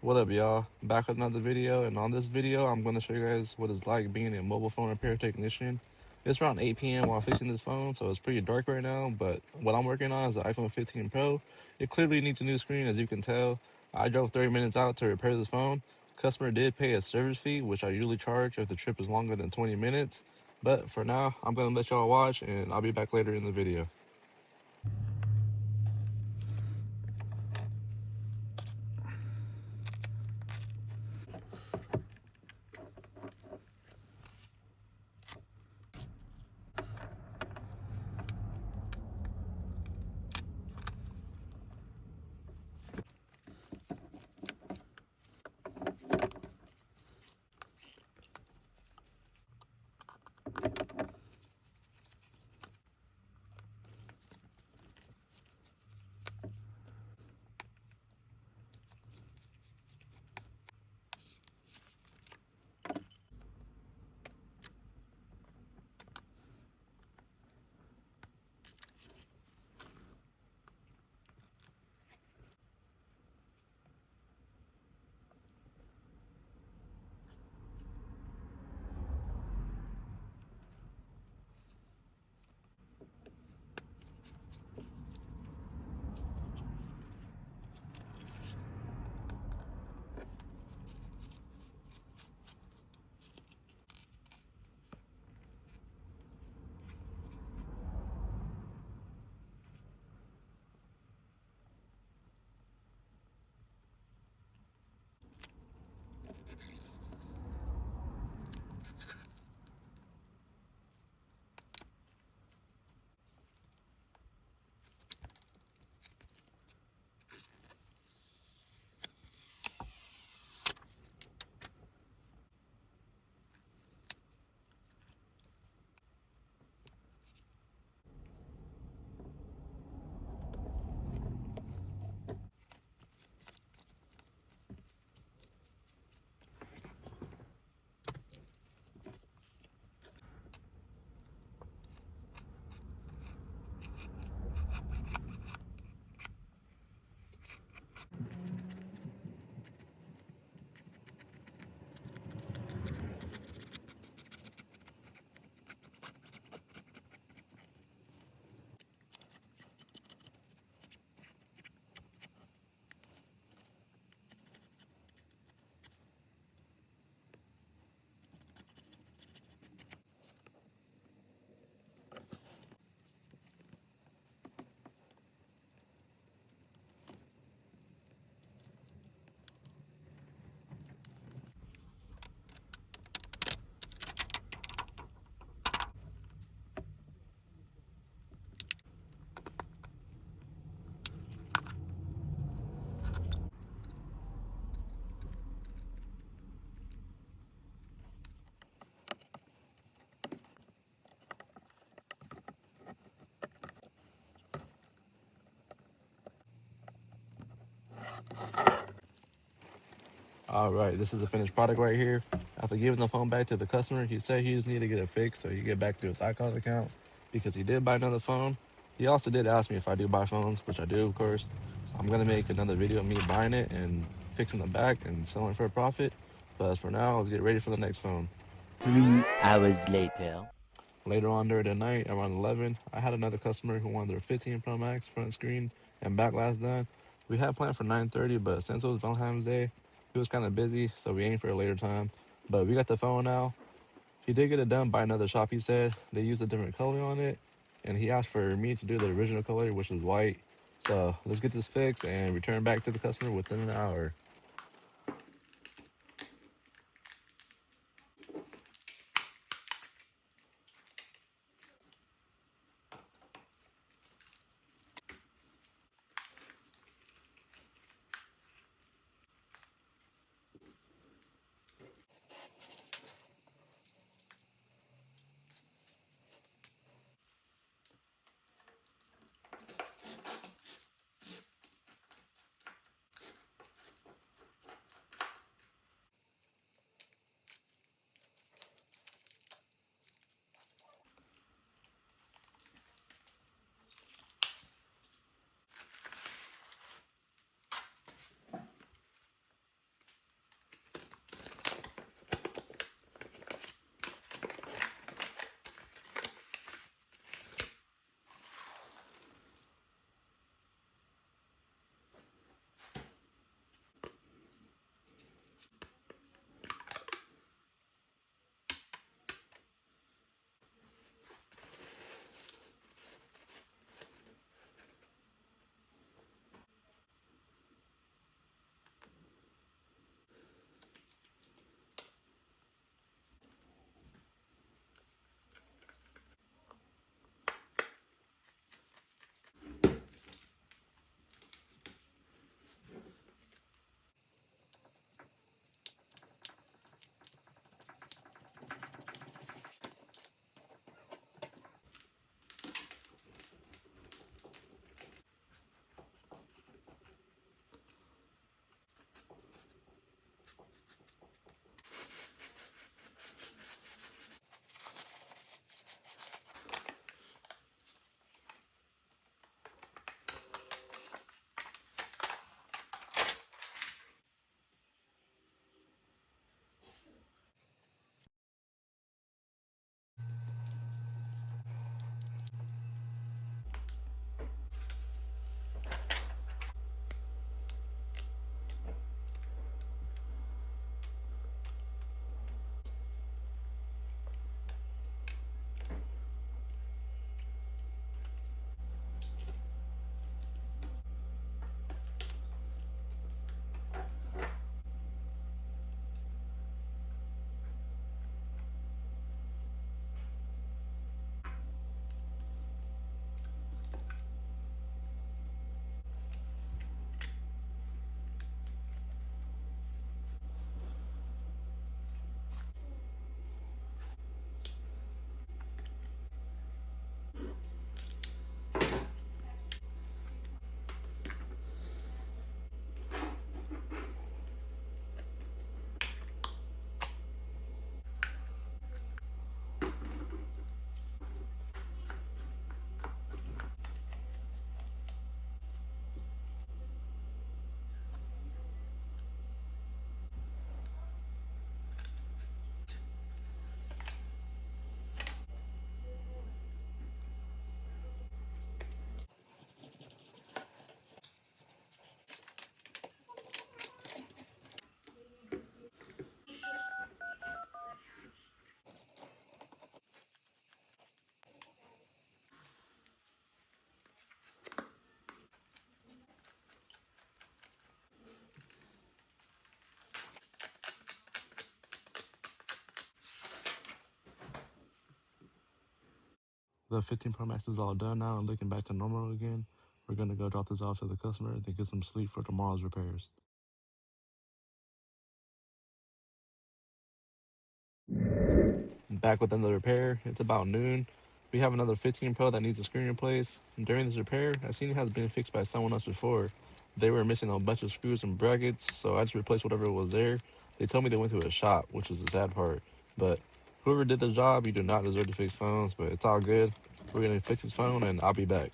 What up, y'all? Back with another video, and on this video, I'm going to show you guys what it's like being a mobile phone repair technician. It's around 8 p.m. while fixing this phone, so it's pretty dark right now, but what I'm working on is the iPhone 15 Pro. It clearly needs a new screen, as you can tell. I drove 30 minutes out to repair this phone. Customer did pay a service fee, which I usually charge if the trip is longer than 20 minutes. But for now, I'm going to let y'all watch, and I'll be back later in the video. All right, this is a finished product right here. After giving the phone back to the customer, he said he just needed to get it fixed so he could get back to his iCloud account because he did buy another phone. He also did ask me if I do buy phones, which I do, of course. So I'm gonna make another video of me buying it and fixing the back and selling for a profit. But as for now, let's get ready for the next phone. 3 hours later. Later on during the night, around 11, I had another customer who wanted their 15 Pro Max front screen and back glass done. We had planned for 9:30, but since it was Valentine's Day, he was kind of busy, so we aimed for a later time. But we got the phone now. He did get it done by another shop, he said. They used a different color on it, and he asked for me to do the original color, which was white. So let's get this fixed and return back to the customer within an hour. The 15 Pro Max is all done now and looking back to normal again. We're gonna go drop this off to the customer, then get some sleep for tomorrow's repairs. Back with another repair. It's about noon. We have another 15 Pro that needs a screen replaced. During this repair, I seen it has been fixed by someone else before. They were missing a bunch of screws and brackets, so I just replaced whatever was there. They told me they went to a shop, which is the sad part. But whoever did the job, you do not deserve to fix phones, but it's all good. We're gonna fix his phone and I'll be back.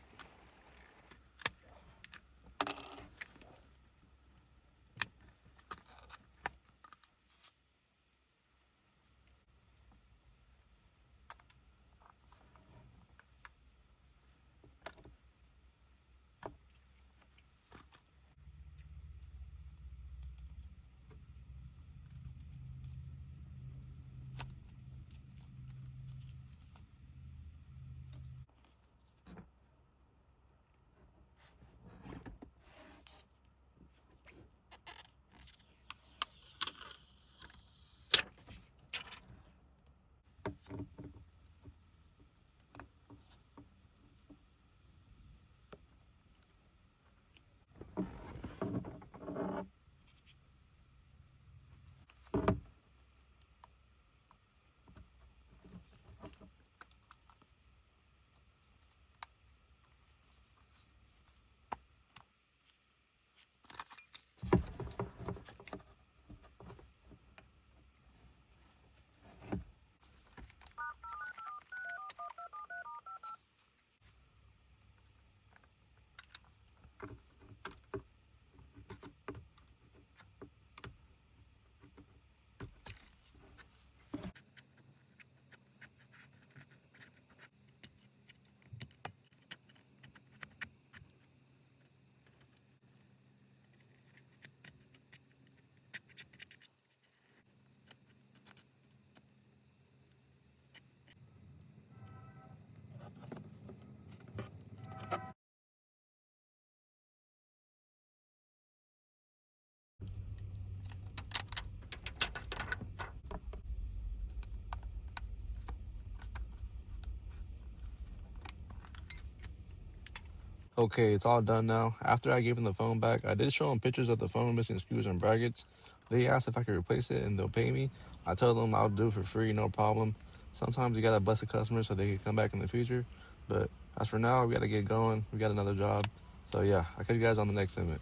Okay, it's all done now. After I gave them the phone back, I did show them pictures of the phone missing screws and brackets. They asked if I could replace it and they'll pay me. I told them I'll do it for free, no problem. Sometimes you gotta bust a customer so they can come back in the future. But as for now, we gotta get going. We got another job. So yeah, I'll catch you guys on the next segment.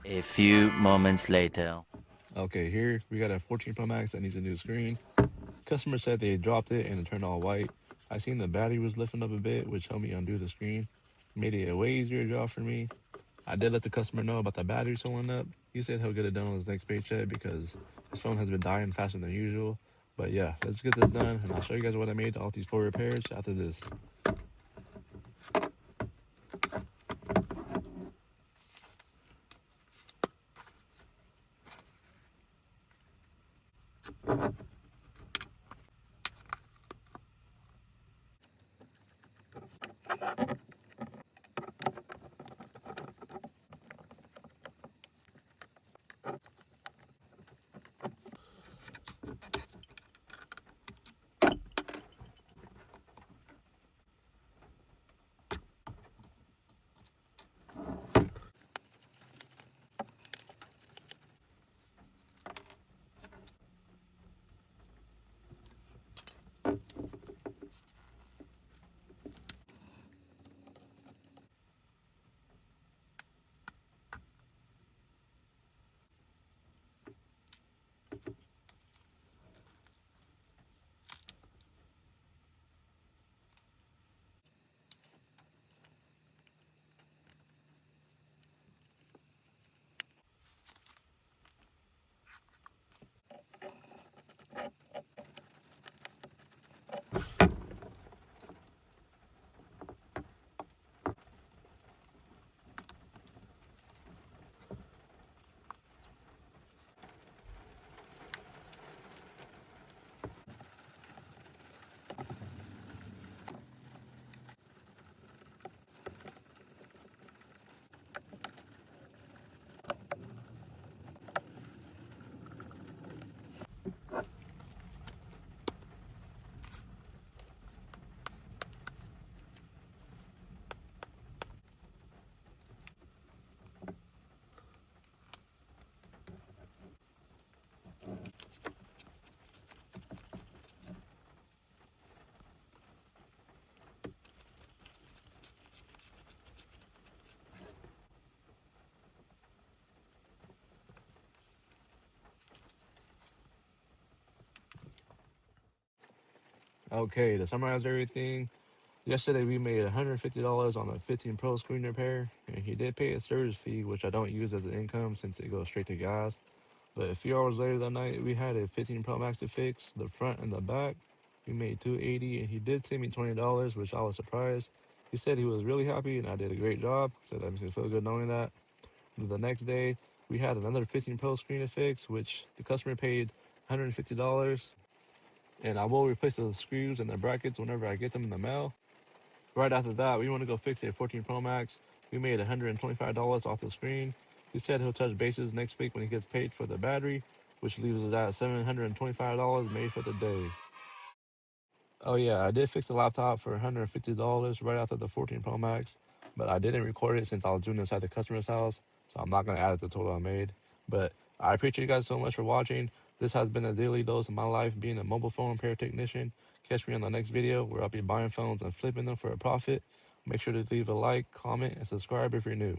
A few moments later. Okay, here we got a 14 Pro Max that needs a new screen. Customer said they dropped it and it turned all white. I seen the battery was lifting up a bit, which helped me undo the screen. Made it a way easier job for me. I did let the customer know about the battery swelling up. He said he'll get it done on his next paycheck because his phone has been dying faster than usual. But yeah, let's get this done and I'll show you guys what I made to all these 4 repairs after this. Okay, to summarize everything, yesterday we made $150 on a 15 Pro screen repair, and he did pay a service fee, which I don't use as an income since it goes straight to gas. But a few hours later that night, we had a 15 Pro Max to fix, the front and the back. We made 280, and he did send me $20, which I was surprised. He said he was really happy and I did a great job, so that makes me feel good knowing that. The next day, we had another 15 Pro screen to fix, which the customer paid $150, and I will replace the screws and the brackets whenever I get them in the mail. Right after that, we want to go fix a 14 Pro Max. We made $125 off the screen. He said he'll touch bases next week when he gets paid for the battery, which leaves us at $725 made for the day. Oh yeah, I did fix the laptop for $150 right after the 14 Pro Max, but I didn't record it since I was doing this at the customer's house, so I'm not gonna add it to the total I made. But I appreciate you guys so much for watching. This has been a daily dose of my life being a mobile phone repair technician. Catch me on the next video where I'll be buying phones and flipping them for a profit. Make sure to leave a like, comment, and subscribe if you're new.